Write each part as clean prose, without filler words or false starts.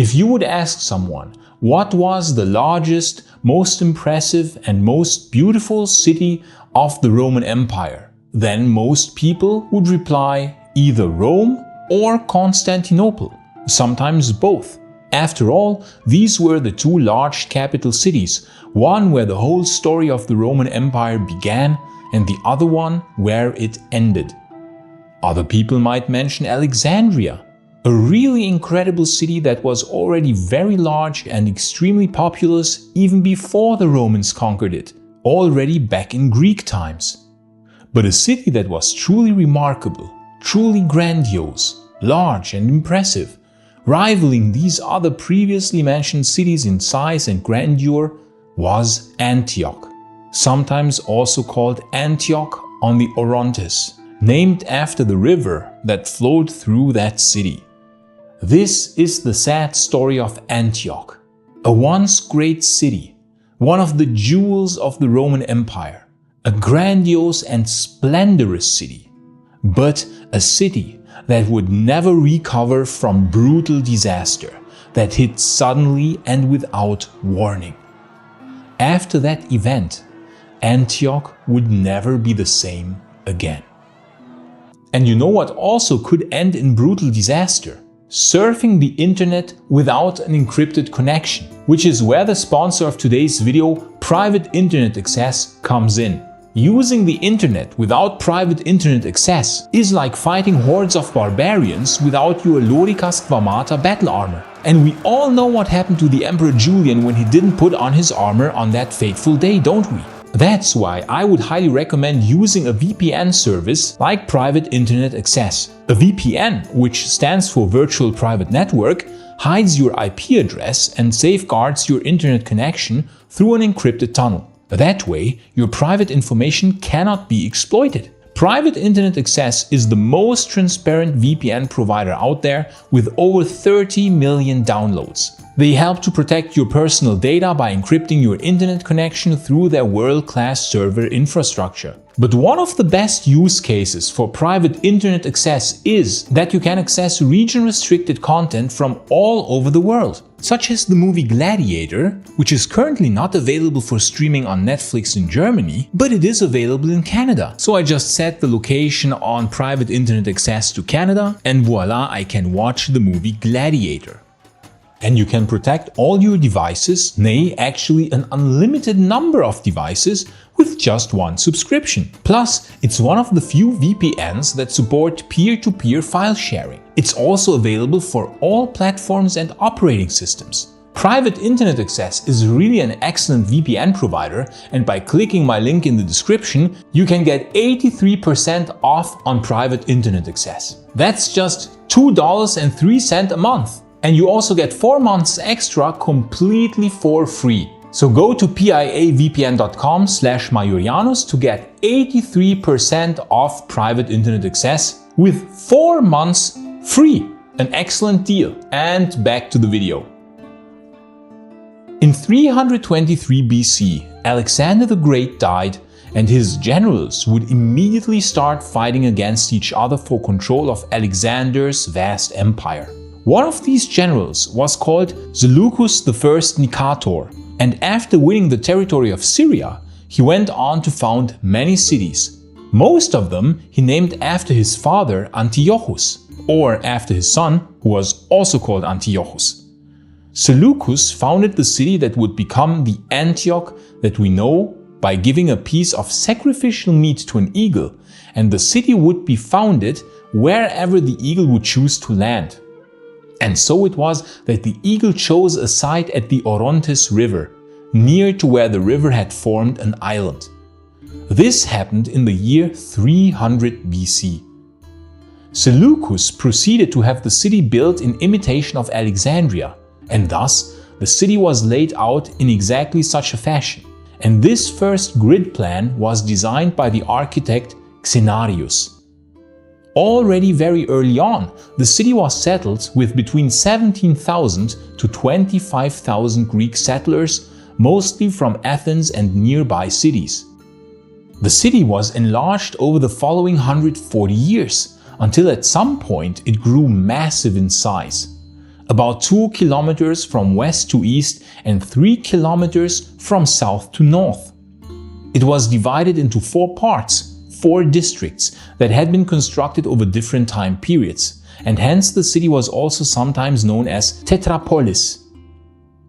If you would ask someone what was the largest, most impressive and most beautiful city of the Roman Empire, then most people would reply either Rome or Constantinople, sometimes both. After all, these were the two large capital cities, one where the whole story of the Roman Empire began and the other one where it ended. Other people might mention Alexandria, a really incredible city that was already very large and extremely populous even before the Romans conquered it, already back in Greek times. But a city that was truly remarkable, truly grandiose, large and impressive, rivaling these other previously mentioned cities in size and grandeur, was Antioch, sometimes also called Antioch on the Orontes, named after the river that flowed through that city. This is the sad story of Antioch, a once great city, one of the jewels of the Roman Empire, a grandiose and splendorous city, but a city that would never recover from brutal disaster that hit suddenly and without warning. After that event, Antioch would never be the same again. And you know what also could end in brutal disaster? Surfing the internet without an encrypted connection, which is where the sponsor of today's video, Private Internet Access, comes in. Using the internet without private internet access is like fighting hordes of barbarians without your Lorica Squamata battle armor. And we all know what happened to the Emperor Julian when he didn't put on his armor on that fateful day, don't we? That's why I would highly recommend using a VPN service like Private Internet Access. A VPN, which stands for Virtual Private Network, hides your IP address and safeguards your internet connection through an encrypted tunnel. That way, your private information cannot be exploited. Private Internet Access is the most transparent VPN provider out there with over 30 million downloads. They help to protect your personal data by encrypting your internet connection through their world-class server infrastructure. But one of the best use cases for Private Internet Access is that you can access region-restricted content from all over the world, such as the movie Gladiator, which is currently not available for streaming on Netflix in Germany, but it is available in Canada. So I just set the location on Private Internet Access to Canada, and voila, I can watch the movie Gladiator. And you can protect all your devices, nay, actually an unlimited number of devices, with just one subscription. Plus, it's one of the few VPNs that support peer-to-peer file sharing. It's also available for all platforms and operating systems. Private Internet Access is really an excellent VPN provider, and by clicking my link in the description, you can get 83% off on Private Internet Access. That's just $2.03 a month. And you also get 4 months extra completely for free. So go to piavpn.com/Maiorianus to get 83% off Private Internet Access with 4 months free. An excellent deal. And back to the video. In 323 BC, Alexander the Great died, and his generals would immediately start fighting against each other for control of Alexander's vast empire. One of these generals was called Seleucus I Nicator, and after winning the territory of Syria, he went on to found many cities. Most of them he named after his father Antiochus, or after his son, who was also called Antiochus. Seleucus founded the city that would become the Antioch that we know by giving a piece of sacrificial meat to an eagle, and the city would be founded wherever the eagle would choose to land. And so it was that the eagle chose a site at the Orontes River, near to where the river had formed an island. This happened in the year 300 BC. Seleucus proceeded to have the city built in imitation of Alexandria, and thus the city was laid out in exactly such a fashion. And this first grid plan was designed by the architect Xenarius. Already very early on, the city was settled with between 17,000 to 25,000 Greek settlers, mostly from Athens and nearby cities. The city was enlarged over the following 140 years, until at some point it grew massive in size. about 2 kilometers from west to east and 3 kilometers from south to north. It was divided into 4 parts, 4 districts that had been constructed over different time periods, and hence the city was also sometimes known as Tetrapolis.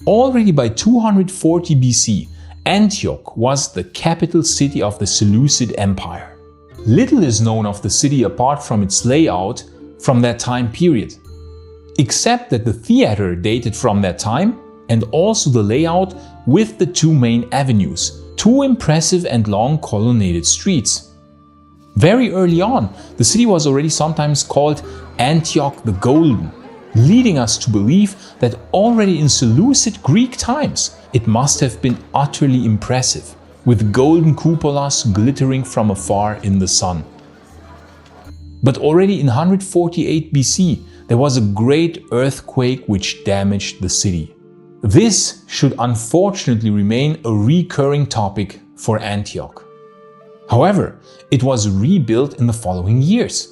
Already by 240 BC, Antioch was the capital city of the Seleucid Empire. Little is known of the city apart from its layout from that time period, except that the theater dated from that time and also the layout with the 2 main avenues, 2 impressive and long colonnaded streets. Very early on, the city was already sometimes called Antioch the Golden, leading us to believe that already in Seleucid Greek times it must have been utterly impressive, with golden cupolas glittering from afar in the sun. But already in 148 BC there was a great earthquake which damaged the city. This should unfortunately remain a recurring topic for Antioch. However, it was rebuilt in the following years.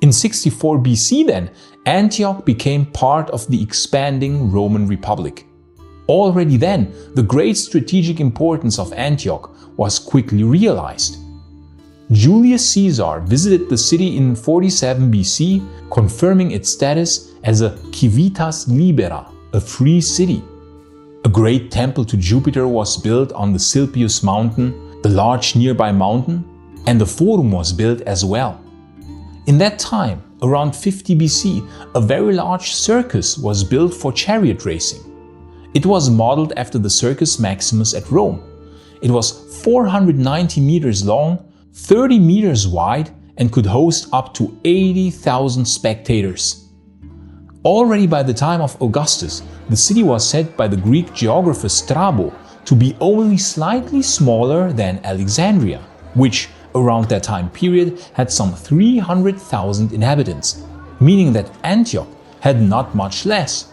In 64 BC then, Antioch became part of the expanding Roman Republic. Already then, the great strategic importance of Antioch was quickly realized. Julius Caesar visited the city in 47 BC, confirming its status as a civitas libera, a free city. A great temple to Jupiter was built on the Silpius mountain, the large nearby mountain, and the Forum was built as well. In that time, around 50 BC, a very large circus was built for chariot racing. It was modeled after the Circus Maximus at Rome. It was 490 meters long, 30 meters wide, and could host up to 80,000 spectators. Already by the time of Augustus, the city was said by the Greek geographer Strabo to be only slightly smaller than Alexandria, which around that time period had some 300,000 inhabitants, meaning that Antioch had not much less.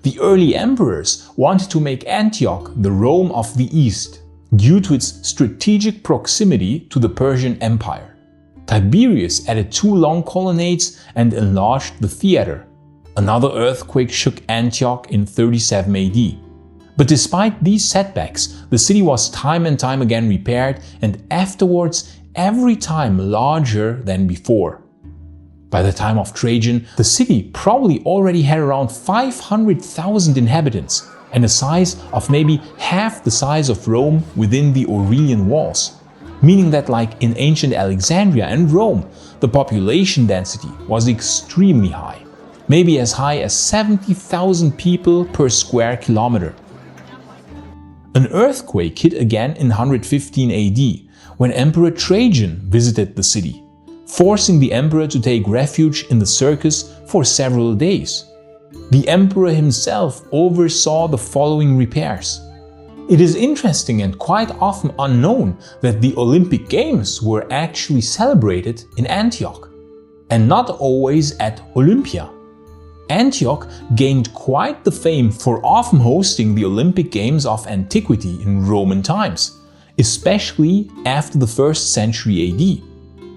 The early emperors wanted to make Antioch the Rome of the East, due to its strategic proximity to the Persian Empire. Tiberius added 2 long colonnades and enlarged the theater. Another earthquake shook Antioch in 37 AD. But despite these setbacks, the city was time and time again repaired, and afterwards every time larger than before. By the time of Trajan, the city probably already had around 500,000 inhabitants and a size of maybe half the size of Rome within the Aurelian walls, meaning that like in ancient Alexandria and Rome, the population density was extremely high, maybe as high as 70,000 people per square kilometer. An earthquake hit again in 115 AD, when Emperor Trajan visited the city, forcing the emperor to take refuge in the circus for several days. The emperor himself oversaw the following repairs. It is interesting and quite often unknown that the Olympic Games were actually celebrated in Antioch, and not always at Olympia. Antioch gained quite the fame for often hosting the Olympic Games of antiquity in Roman times, especially after the 1st century AD.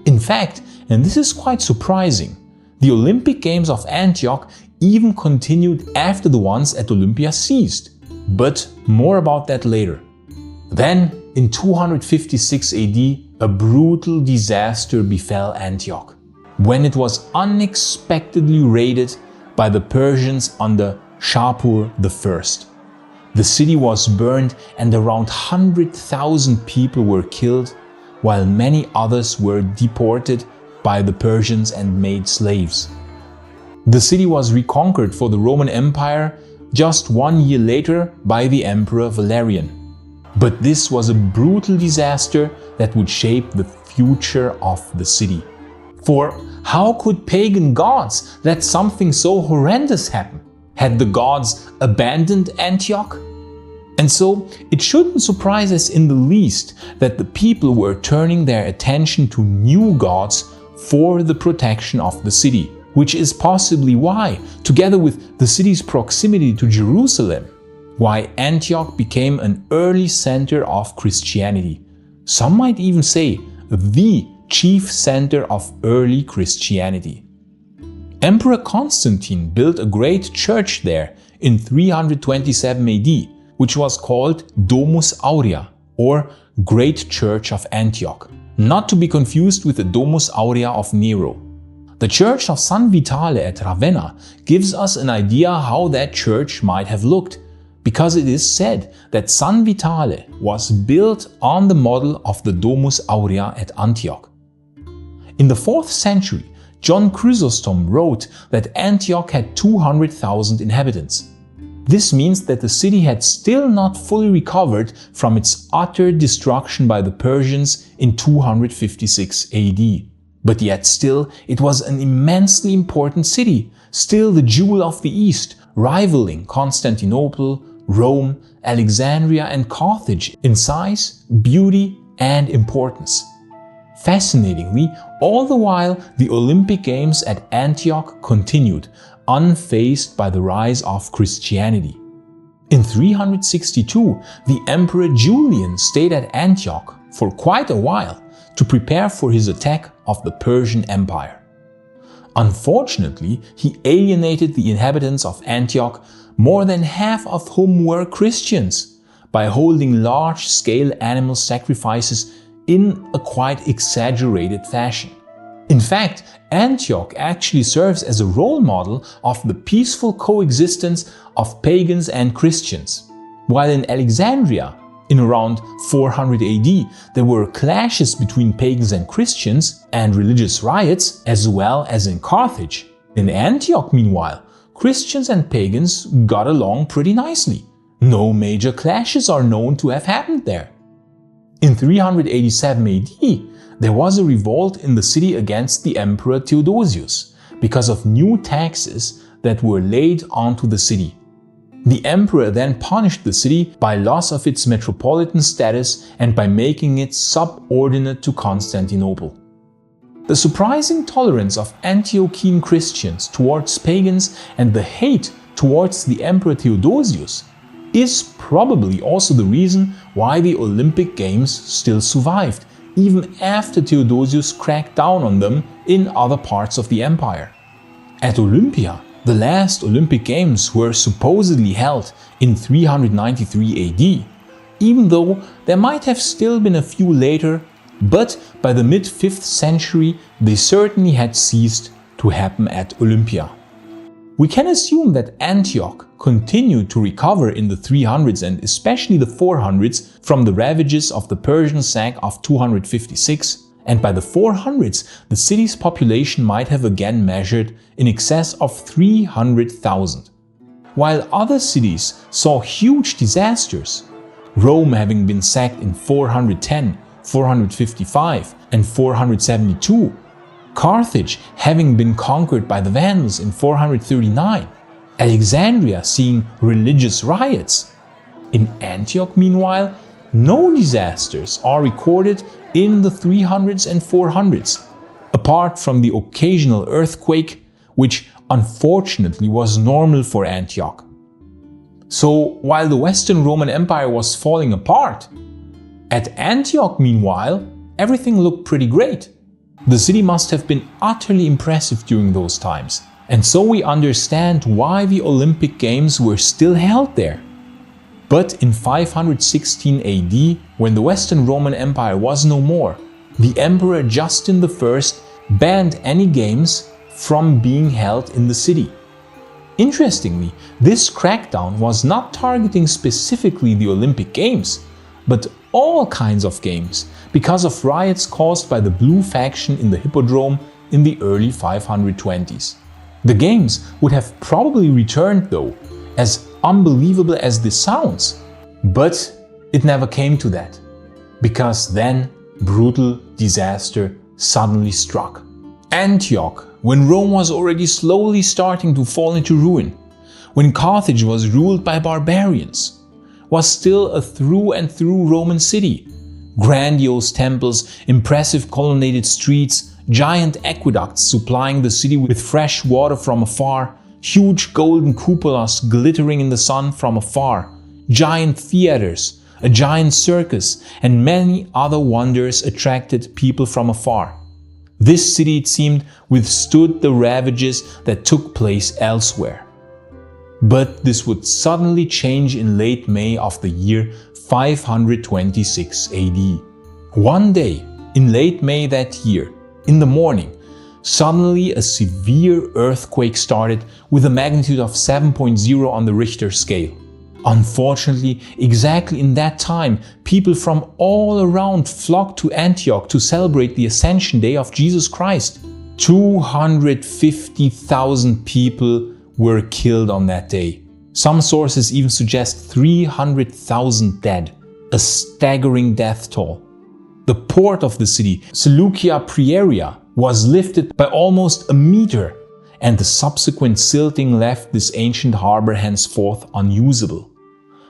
In fact, and this is quite surprising, the Olympic Games of Antioch even continued after the ones at Olympia ceased, but more about that later. Then, in 256 AD, a brutal disaster befell Antioch, when it was unexpectedly raided by the Persians under Shapur I. The city was burned and around 100,000 people were killed, while many others were deported by the Persians and made slaves. The city was reconquered for the Roman Empire just 1 year later by the Emperor Valerian. But this was a brutal disaster that would shape the future of the city. For how could pagan gods let something so horrendous happen? Had the gods abandoned Antioch? And so it shouldn't surprise us in the least that the people were turning their attention to new gods for the protection of the city, which is possibly why, together with the city's proximity to Jerusalem, why Antioch became an early center of Christianity. Some might even say the chief center of early Christianity. Emperor Constantine built a great church there in 327 AD, which was called Domus Aurea, or Great Church of Antioch, not to be confused with the Domus Aurea of Nero. The church of San Vitale at Ravenna gives us an idea how that church might have looked, because it is said that San Vitale was built on the model of the Domus Aurea at Antioch. In the 4th century, John Chrysostom wrote that Antioch had 200,000 inhabitants. This means that the city had still not fully recovered from its utter destruction by the Persians in 256 AD. But yet still, it was an immensely important city, still the jewel of the East, rivaling Constantinople, Rome, Alexandria and Carthage in size, beauty and importance. Fascinatingly, all the while the Olympic Games at Antioch continued, unfazed by the rise of Christianity. In 362, the Emperor Julian stayed at Antioch for quite a while to prepare for his attack of the Persian Empire. Unfortunately, he alienated the inhabitants of Antioch, more than half of whom were Christians, by holding large-scale animal sacrifices in a quite exaggerated fashion. In fact, Antioch actually serves as a role model of the peaceful coexistence of pagans and Christians. While in Alexandria, in around 400 AD, there were clashes between pagans and Christians and religious riots, as well as in Carthage. In Antioch, meanwhile, Christians and pagans got along pretty nicely. No major clashes are known to have happened there. In 387 AD, there was a revolt in the city against the Emperor Theodosius because of new taxes that were laid onto the city. The emperor then punished the city by loss of its metropolitan status and by making it subordinate to Constantinople. The surprising tolerance of Antiochian Christians towards pagans and the hate towards the Emperor Theodosius is probably also the reason why the Olympic Games still survived, even after Theodosius cracked down on them in other parts of the empire. At Olympia, the last Olympic Games were supposedly held in 393 AD, even though there might have still been a few later, but by the mid-5th century they certainly had ceased to happen at Olympia. We can assume that Antioch continued to recover in the 300s and especially the 400s from the ravages of the Persian sack of 256, and by the 400s the city's population might have again measured in excess of 300,000. While other cities saw huge disasters, Rome having been sacked in 410, 455 and 472, Carthage having been conquered by the Vandals in 439, Alexandria seeing religious riots. In Antioch, meanwhile, no disasters are recorded in the 300s and 400s, apart from the occasional earthquake, which unfortunately was normal for Antioch. So while the Western Roman Empire was falling apart, at Antioch, meanwhile, everything looked pretty great. The city must have been utterly impressive during those times, and so we understand why the Olympic Games were still held there. But in 516 AD, when the Western Roman Empire was no more, the Emperor Justin I banned any games from being held in the city. Interestingly, this crackdown was not targeting specifically the Olympic Games, but all kinds of games, because of riots caused by the Blue faction in the Hippodrome in the early 520s. The games would have probably returned though, as unbelievable as this sounds. But it never came to that, because then brutal disaster suddenly struck. Antioch, when Rome was already slowly starting to fall into ruin, when Carthage was ruled by barbarians, was still a through and through Roman city. Grandiose temples, impressive colonnaded streets, giant aqueducts supplying the city with fresh water from afar, huge golden cupolas glittering in the sun from afar, giant theaters, a giant circus, and many other wonders attracted people from afar. This city, it seemed, withstood the ravages that took place elsewhere. But this would suddenly change in late May of the year 526 AD. One day, in late May that year, in the morning, suddenly a severe earthquake started with a magnitude of 7.0 on the Richter scale. Unfortunately, exactly in that time, people from all around flocked to Antioch to celebrate the Ascension Day of Jesus Christ. 250,000 people were killed on that day. Some sources even suggest 300,000 dead, a staggering death toll. The port of the city, Seleucia Prieria, was lifted by almost a meter, and the subsequent silting left this ancient harbor henceforth unusable.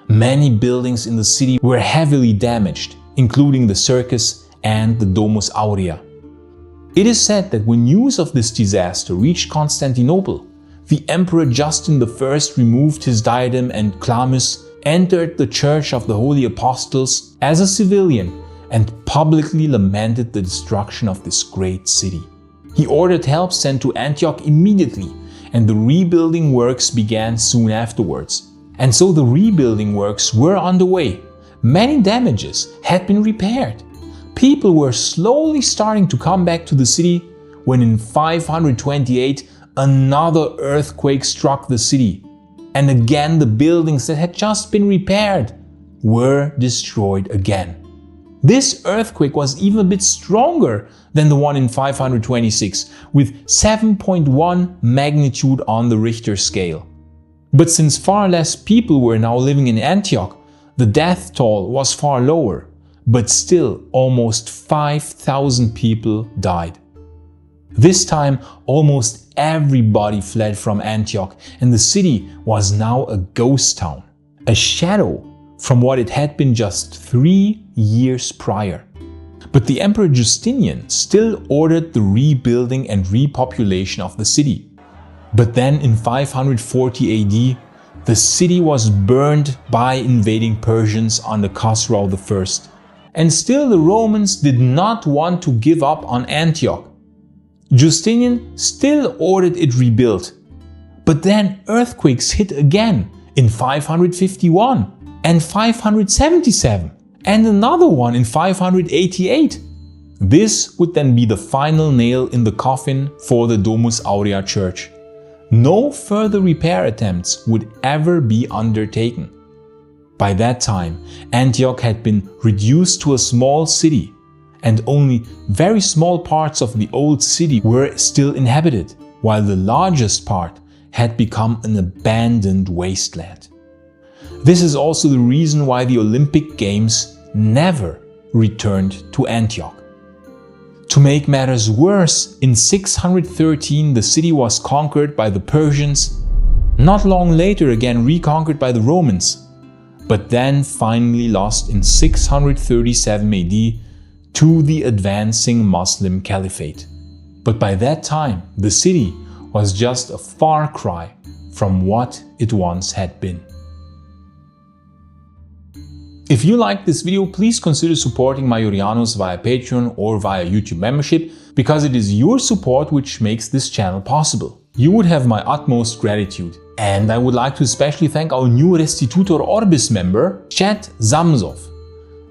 Many buildings in the city were heavily damaged, including the circus and the Domus Aurea. It is said that when news of this disaster reached Constantinople, the Emperor Justin I removed his diadem and chlamys, entered the Church of the Holy Apostles as a civilian, and publicly lamented the destruction of this great city. He ordered help sent to Antioch immediately, and the rebuilding works began soon afterwards. And so the rebuilding works were underway. Many damages had been repaired. People were slowly starting to come back to the city when in 528 another earthquake struck the city. And again the buildings that had just been repaired were destroyed again. This earthquake was even a bit stronger than the one in 526, with 7.1 magnitude on the Richter scale. But since far less people were now living in Antioch, the death toll was far lower, but still almost 5,000 people died. This time, almost everybody fled from Antioch, and the city was now a ghost town, a shadow from what it had been just 3 years prior. But the Emperor Justinian still ordered the rebuilding and repopulation of the city. But then in 540 AD, the city was burned by invading Persians under Khosrau I. And still the Romans did not want to give up on Antioch. Justinian still ordered it rebuilt. But then earthquakes hit again in 551 and 577 and another one in 588. This would then be the final nail in the coffin for the Domus Aurea church. No further repair attempts would ever be undertaken. By that time, Antioch had been reduced to a small city, and only very small parts of the old city were still inhabited, while the largest part had become an abandoned wasteland. This is also the reason why the Olympic Games never returned to Antioch. To make matters worse, in 613 the city was conquered by the Persians, not long later again reconquered by the Romans, but then finally lost in 637 AD to the advancing Muslim Caliphate. But by that time, the city was just a far cry from what it once had been. If you liked this video, please consider supporting Maiorianus via Patreon or via YouTube membership, because it is your support which makes this channel possible. You would have my utmost gratitude. And I would like to especially thank our new Restitutor Orbis member, Chat Zamzov.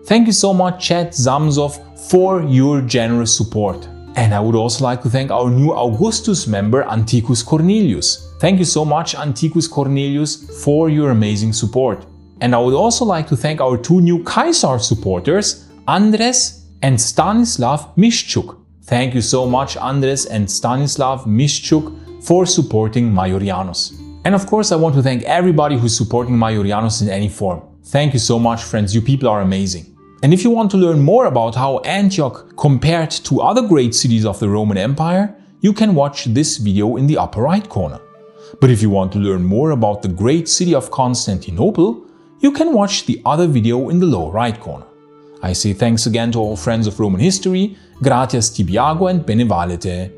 Thank you so much, Chat Zamzov, for your generous support. And I would also like to thank our new Augustus member, Antiquus Cornelius. Thank you so much, Antiquus Cornelius, for your amazing support. And I would also like to thank our two new Kaisar supporters, Andres and Stanislav Mischuk. Thank you so much, Andres and Stanislav Mischuk, for supporting Maiorianus. And of course, I want to thank everybody who's supporting Maiorianus in any form. Thank you so much, friends. You people are amazing. And if you want to learn more about how Antioch compared to other great cities of the Roman Empire, you can watch this video in the upper right corner. But if you want to learn more about the great city of Constantinople, you can watch the other video in the lower right corner. I say thanks again to all friends of Roman history, gratias tibiago and bene valete.